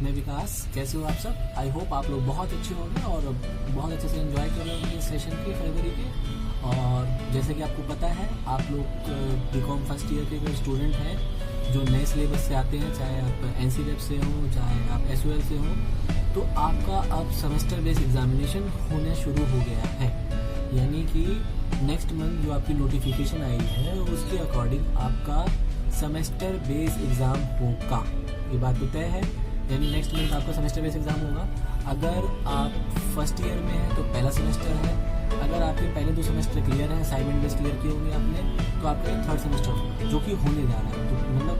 मैं विकास। कैसे हो आप सब? आई होप आप लोग बहुत अच्छे होंगे और बहुत अच्छे से एंजॉय कर रहे होंगे सेशन के फरवरी के। और जैसे कि आपको पता है, आप लोग बीकॉम फर्स्ट ईयर के स्टूडेंट हैं जो नए सिलेबस से आते हैं, चाहे आप NC-LEP से हो, चाहे आप SOL से हो, तो आपका अब सेमेस्टर बेस्ड एग्जामिनेशन होने शुरू हो गया है। यानी कि नेक्स्ट मंथ जो आपकी नोटिफिकेशन आई है उसके अकॉर्डिंग आपका सेमेस्टर बेस्ड एग्ज़ाम होगा। ये बात तो तय है, यानी नेक्स्ट मंथ आपका सेमेस्टर बेस्ड एग्ज़ाम होगा। अगर आप फर्स्ट ईयर में हैं तो पहला सेमेस्टर है। अगर आपके पहले 2 सेमेस्टर क्लियर हैं, असाइनमेंट बेस्ड क्लियर किए होंगे आपने, तो आपका ये 3rd सेमेस्टर होगा जो कि होने जा रहा है। तो मतलब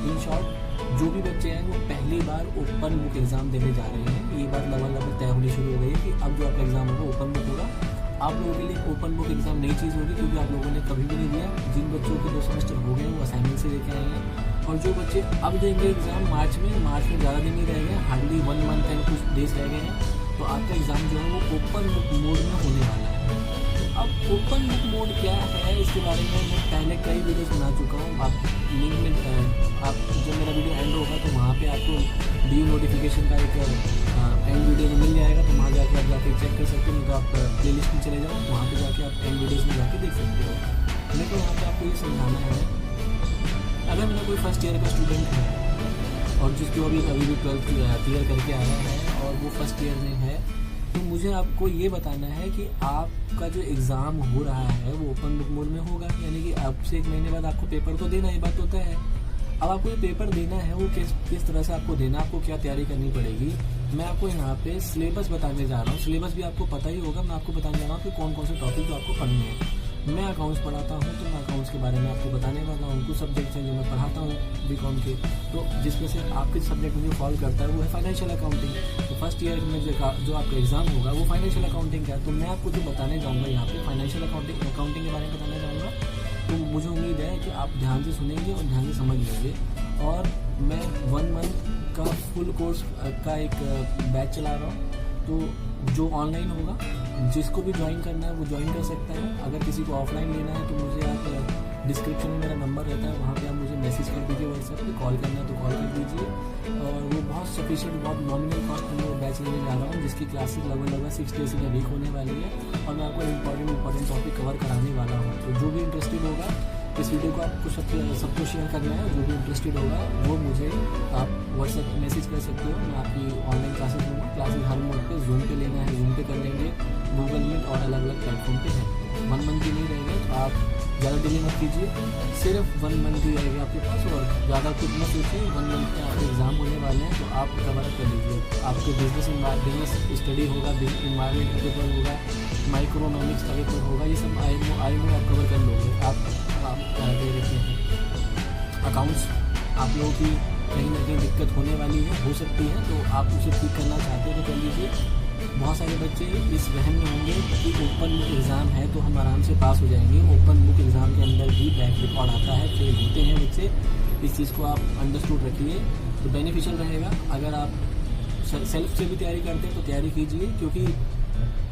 इन शॉर्ट जो भी बच्चे हैं वो पहली बार ओपन बुक एग्ज़ाम देने जा रहे हैं। ये बात लगभग तय होनी शुरू हो गई है कि अब जो आपका एग्ज़ाम होगा ओपन बुक होगा। आप लोगों के लिए ओपन बुक एग्ज़ाम नई चीज़ होगी, क्योंकि आप लोगों ने कभी भी नहीं दिया। जिन बच्चों के 2 सेमेस्टर हो गए वो असाइनमेंट से लेके आए हैं, और जो बच्चे अब देंगे एग्ज़ाम मार्च में ज़्यादा दिन नहीं रह गए, हार्डली 1 मंथ एंड कुछ डेज रह गए हैं, तो आपका एग्ज़ाम जो है वो ओपन बुक मोड में होने वाला है। तो अब ओपन बुक मोड क्या है, इसके बारे में मैं पहले कई वीडियोस बना चुका हूँ। आप लिंक में आप जब मेरा वीडियो एंड होगा तो वहाँ पे आपको DU नोटिफिकेशन का एक एंड वीडियो में मिल जाएगा, तो वहाँ जाके आप जाके चेक कर सकते हो। नहीं तो आप प्लेलिस्ट में चले जाओ, वहाँ पे जाके आप एंड वीडियोज़ में जाके देख सकते हो। लेकिन यहाँ पे आपको ये समझाना है, अगर मेरा कोई फर्स्ट ईयर का स्टूडेंट है और जिसको अभी भी 12th क्लियर करके आया है और वो फर्स्ट ईयर में है, तो मुझे आपको ये बताना है कि आपका जो एग्ज़ाम हो रहा है वो ओपन बुक मोड में होगा। यानी कि आपसे 1 महीने बाद आपको पेपर तो देना, ये बात होता है। अब आपको ये पेपर देना है, वो किस तरह से आपको देना, आपको क्या तैयारी करनी पड़ेगी, मैं आपको यहाँ पे सिलेबस बताने जा रहा हूँ। सिलेबस भी आपको पता ही होगा, मैं आपको बताने जा रहा हूँ कि कौन कौन से टॉपिक जो आपको पढ़ने हैं। मैं अकाउंट्स पढ़ाता हूँ, तो मैं अकाउंट्स के बारे में आपको बताने वाला हूँ। कुछ सब्जेक्ट्स हैं जो मैं पढ़ाता हूँ बीकॉम के, तो जिसमें से आपके सब्जेक्ट मुझे फॉलो करता है वो है फाइनेंशियल अकाउंटिंग। तो फर्स्ट ईयर में जो आपका एग्जाम होगा वो फाइनेंशियल अकाउंटिंग का है। तो मैं आपको जो बताने जाऊँगा यहाँ पे फाइनेंशियल अकाउंटिंग के बारे में बताने जाऊँगा। तो मुझे उम्मीद है कि आप ध्यान से सुनेंगे और ध्यान से समझ लेंगे। और मैं 1 मंथ का फुल कोर्स का एक बैच चला रहा हूँ, तो जो ऑनलाइन होगा, जिसको भी ज्वाइन करना है वो ज्वाइन कर सकता है। अगर किसी को ऑफलाइन लेना है तो मुझे आप डिस्क्रिप्शन में मेरा नंबर रहता है, वहाँ पे आप मुझे मैसेज कर दीजिए, व्हाट्सएप पे कॉल करना है तो कॉल कर दीजिए। और वो बहुत सफिशिएंट, बहुत नॉमिनल कॉस्ट में वो बैच लेने जा रहा हूँ, जिसकी क्लासेस लगभग 6 डेज में वीक होने वाली है, और मैं आपको इंपॉर्टेंट टॉपिक कवर कराने वाला हूँ। तो जो भी इंटरेस्टेड होगा, इस वीडियो को आपको सबको शेयर करना है। जो भी इंटरेस्टेड होगा वो मुझे आप व्हाट्सएप पे मैसेज कर सकते हो। मैं आपकी ऑनलाइन क्लासेस दूँगा। क्लासेस हर मोड पे, जूम पे लेना है जूम पे कर लेंगे, गूगल मीट और अलग अलग प्लेटफॉर्म पे है। 1 मंथ ही नहीं रहेगा, तो आप ज़्यादा डिले मत कीजिए, सिर्फ 1 मंथ ही रहेगा आपके पास, और ज़्यादा कुछ मत सोचिए। 1 मंथ में आपके एग्ज़ाम होने वाले हैं, तो आप कवर कर लीजिए। आपके बिजनेस स्टडी होगा, इन्वायरमेंट का पेपर होगा, माइक्रोनॉमिक्स का पेपर होगा, ये सब आई आप कवर कर लोगे। आप दे देते हैं अकाउंट्स, आप लोगों की कहीं ना कहीं दिक्कत होने वाली है, हो सकती है, तो आप उसे ठीक करना चाहते हो तो कर लीजिए। बहुत सारे बच्चे इस वहम में होंगे कि ओपन बुक एग्ज़ाम है तो हम आराम से पास हो जाएंगे। ओपन बुक एग्ज़ाम के अंदर भी बैक रिकॉर्ड आता है, फेल होते हैं बच्चे। इस चीज़ को आप अंडरस्टूड रखिए, तो बेनिफिशियल रहेगा। अगर आप सेल्फ से भी तैयारी करते हैं तो तैयारी कीजिए, क्योंकि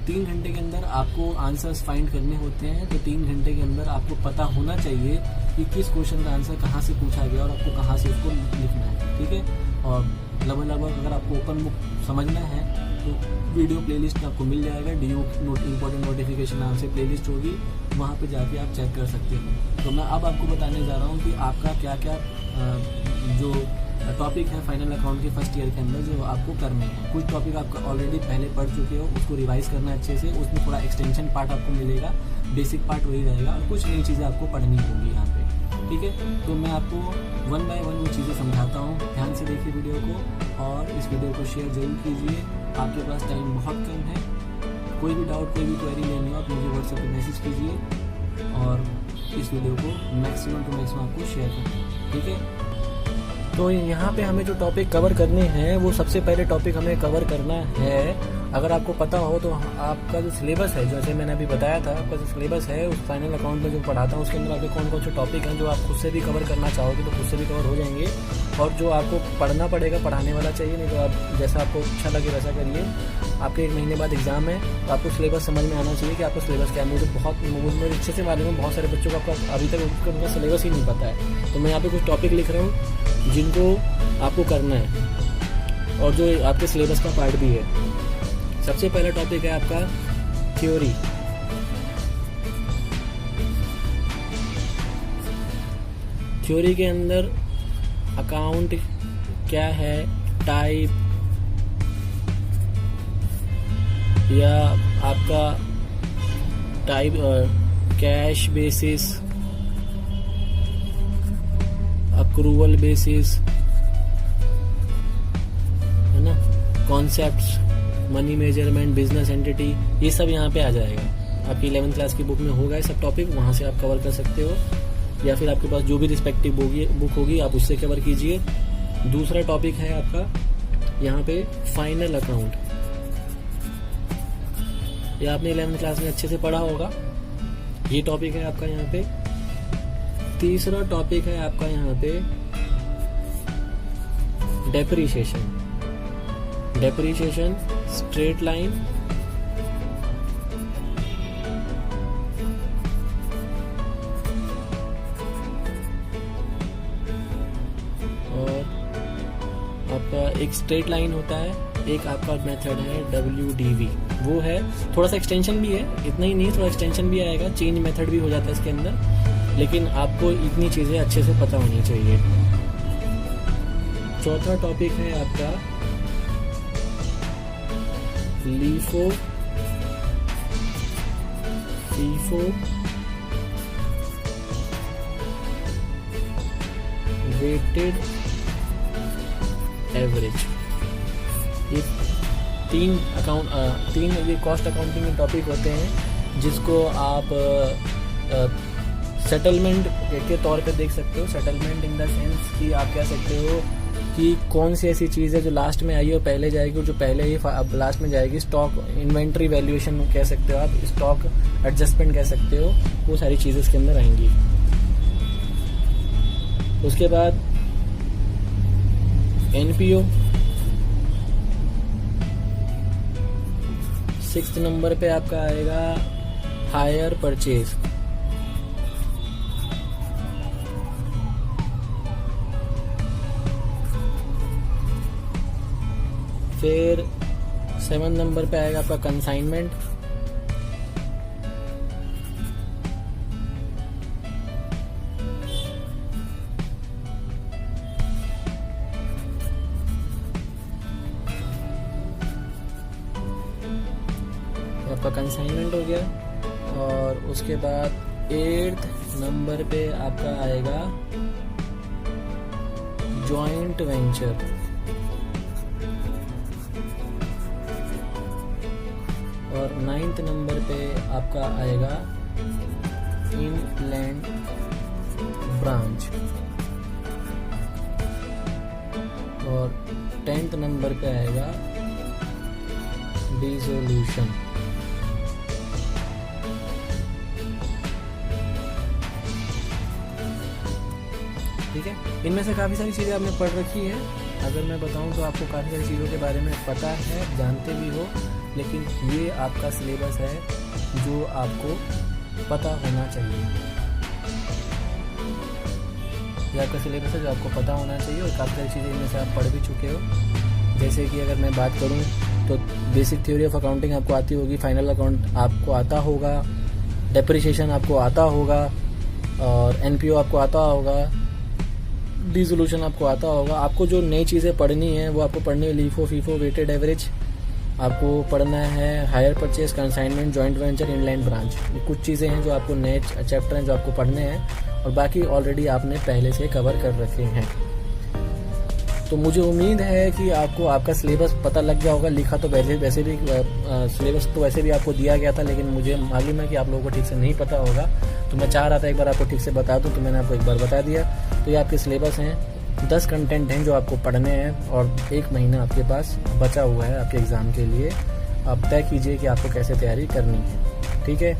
3 घंटे के अंदर आपको आंसर्स फाइंड करने होते हैं। तो 3 घंटे के अंदर आपको पता होना चाहिए कि किस क्वेश्चन का आंसर कहाँ से पूछा गया और आपको कहाँ से उसको लिखना है, ठीक है। और लगभग अगर आपको ओपन बुक समझना है तो वीडियो प्लेलिस्ट में आपको मिल जाएगा। DU इम्पोर्टेंट नोटिफिकेशन नाम से प्लेलिस्ट होगी, वहाँ पे जाके आप चेक कर सकते हो। तो मैं अब आपको बताने जा रहा हूँ कि आपका क्या क्या जो टॉपिक है फाइनल अकाउंट के फर्स्ट ईयर के अंदर जो आपको करने हैं। कुछ टॉपिक आप ऑलरेडी पहले पढ़ चुके हो, उसको रिवाइज करना है अच्छे से। उसमें थोड़ा एक्सटेंशन पार्ट आपको मिलेगा, बेसिक पार्ट वही रहेगा, और कुछ नई चीज़ें आपको पढ़नी होगी यहाँ पे, ठीक है। तो मैं आपको 1 बाय 1 वो चीज़ें समझाता हूँ। ध्यान से देखिए वीडियो को, और इस वीडियो को शेयर जरूर कीजिए। आपके पास टाइम बहुत कम है। कोई भी डाउट, कोई भी क्वेरी लेनी हो आप मुझे व्हाट्सएप पर मैसेज कीजिए, और इस वीडियो को मैक्सिमम टू मैक्सिमम आपको शेयर करें, ठीक है। तो यहाँ पे हमें जो टॉपिक कवर करने हैं, वो सबसे पहले टॉपिक हमें कवर करना है, अगर आपको पता हो तो आपका जो सिलेबस है, जैसे मैंने अभी बताया था, आपका जो सिलेबस है उस फाइनल अकाउंट में जो पढ़ाता हूँ उसके अंदर आपके कौन कौन से टॉपिक हैं जो आप खुद से भी कवर करना चाहोगे तो खुद से भी कवर हो जाएंगे, और जो आपको पढ़ना पड़ेगा पढ़ाने वाला चाहिए, नहीं तो आप जैसा आपको अच्छा लगे वैसा करिए। आपके 1 महीने बाद एग्जाम है, तो आपको सिलेबस समझ में आना चाहिए कि आपका सिलेबस क्या है। मुझे अच्छे से मालूम है, बहुत सारे बच्चों को आपका अभी तक उनका सिलेबस ही नहीं पता है। तो मैं यहाँ पे कुछ टॉपिक लिख रहा हूँ जिनको आपको करना है। और जो आपके सिलेबस का पार्ट भी है। सबसे पहला टॉपिक है आपका थ्योरी। थ्योरी के अंदर अकाउंट क्या है, टाइप या आपका type cash basis, accrual basis, है ना, concepts, money measurement, business entity, ये सब यहाँ पे आ जाएगा। आपकी 11th क्लास की बुक में होगा ये सब टॉपिक, वहाँ से आप कवर कर सकते हो, या फिर आपके पास जो भी रिस्पेक्टिव बुक होगी आप उससे कवर कीजिए। दूसरा टॉपिक है आपका यहाँ पे फाइनल अकाउंट। ये आपने 11th क्लास में अच्छे से पढ़ा होगा, ये टॉपिक है आपका यहाँ पे। तीसरा टॉपिक है आपका यहाँ पे डेप्रीशिएशन। डेप्रीशिएशन, स्ट्रेट लाइन, और आपका एक स्ट्रेट लाइन होता है, एक आपका मेथड है WDV, वो है थोड़ा सा एक्सटेंशन भी है, इतना ही नहीं, थोड़ा एक्सटेंशन भी आएगा, चेंज मेथड भी हो जाता है इसके अंदर, लेकिन आपको इतनी चीज़ें अच्छे से पता होनी चाहिए। चौथा टॉपिक है आपका LIFO, FIFO, वेटेड एवरेज। ये तीन ये कॉस्ट अकाउंटिंग के टॉपिक होते हैं, जिसको आप सेटलमेंट के तौर पे देख सकते हो। सेटलमेंट इन द सेंस कि आप कह सकते हो कि कौन सी ऐसी चीज़ है जो लास्ट में आई और पहले जाएगी, और जो पहले ही अब लास्ट में जाएगी। स्टॉक इन्वेंट्री वैल्यूएशन कह सकते हो आप, स्टॉक एडजस्टमेंट कह सकते हो, वो सारी चीज़ें इसके अंदर आएंगी। उसके बाद NPO, 6th नंबर पे आपका आएगा हायर परचेज। फिर 7th नंबर पे आएगा आपका कंसाइनमेंट। आपका कंसाइनमेंट हो गया। और उसके बाद 8th नंबर पे आपका आएगा जॉइंट वेंचर। और 9th नंबर पे आपका आएगा इनलैंड ब्रांच। और 10th नंबर पे आएगा डिसोल्यूशन। ठीक है, इनमें से काफ़ी सारी चीज़ें आपने पढ़ रखी है। अगर मैं बताऊं तो आपको काफ़ी सारी चीज़ों के बारे में पता है, जानते भी हो, लेकिन ये आपका सिलेबस है जो आपको पता होना चाहिए। ये आपका सिलेबस है जो आपको पता होना चाहिए, और काफ़ी सारी चीज़ें इनमें से आप पढ़ भी चुके हो। जैसे कि अगर मैं बात करूं तो बेसिक थ्योरी ऑफ अकाउंटिंग आपको आती होगी, फाइनल अकाउंट आपको आता होगा, डेप्रिसिएशन आपको आता होगा, और NPO आपको आता होगा, डिसोल्यूशन आपको आता होगा। आपको जो नई चीज़ें पढ़नी है वो आपको पढ़नी है LIFO, FIFO, वेटेड एवरेज आपको पढ़ना है, hire purchase, consignment, joint venture, inland branch. ये कुछ चीज़ें हैं जो आपको नए चैप्टर हैं जो आपको पढ़ने हैं, और बाकी ऑलरेडी आपने पहले से कवर कर रखे हैं। तो मुझे उम्मीद है कि आपको आपका सिलेबस पता लग गया होगा। लिखा तो वैसे भी सिलेबस तो वैसे भी आपको दिया गया था, लेकिन मुझे मालूम है कि आप लोगों को ठीक से नहीं पता होगा, तो मैं चाह रहा था एक बार आपको ठीक से बता दूं, तो मैंने आपको एक बार बता दिया। तो ये आपके सिलेबस हैं, 10 कंटेंट हैं जो आपको पढ़ने हैं, और 1 महीना आपके पास बचा हुआ है आपके एग्ज़ाम के लिए। आप तय कीजिए कि आपको कैसे तैयारी करनी है। ठीक है,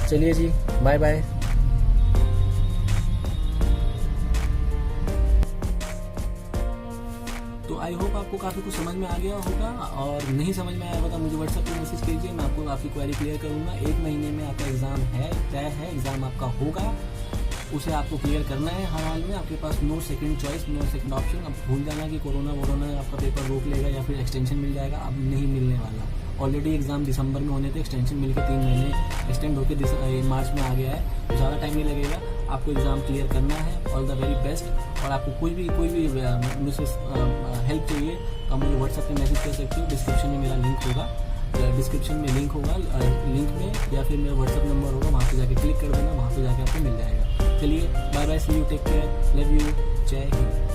चलिए जी, बाय बाय। तो आई होप आपको काफ़ी कुछ समझ में आ गया होगा, और नहीं समझ में आया होगा तो मुझे व्हाट्सएप पे मैसेज कीजिए, मैं आपकी क्वेरी क्लियर करूँगा। 1 महीने में आपका एग्ज़ाम है, तय है, एग्ज़ाम आपका होगा। उसे आपको क्लियर करना है हर हाल में। आपके पास no second choice, no second option. अब भूल जाना कि कोरोना आपका पेपर रोक लेगा या फिर एक्सटेंशन मिल जाएगा, अब नहीं मिलने वाला। ऑलरेडी एग्ज़ाम दिसंबर में होने थे, एक्सटेंशन मिलकर 3 महीने एक्सटेंड होकर मार्च में आ गया है, तो ज़्यादा टाइम नहीं लगेगा। आपको एग्ज़ाम क्लियर करना है। All the very best. और आपको कोई भी मुझसे हेल्प चाहिए तो आप मुझे व्हाट्सएप पे मैसेज कर सकते हो। डिस्क्रिप्शन में मेरा लिंक होगा, डिस्क्रिप्शन में लिंक होगा, लिंक में या फिर मेरा व्हाट्सएप नंबर होगा, वहाँ पे जाके क्लिक कर देना, वहाँ पे जाके आपको मिल जाएगा। चलिए bye bye, see you, take care, love you, जय हिंद।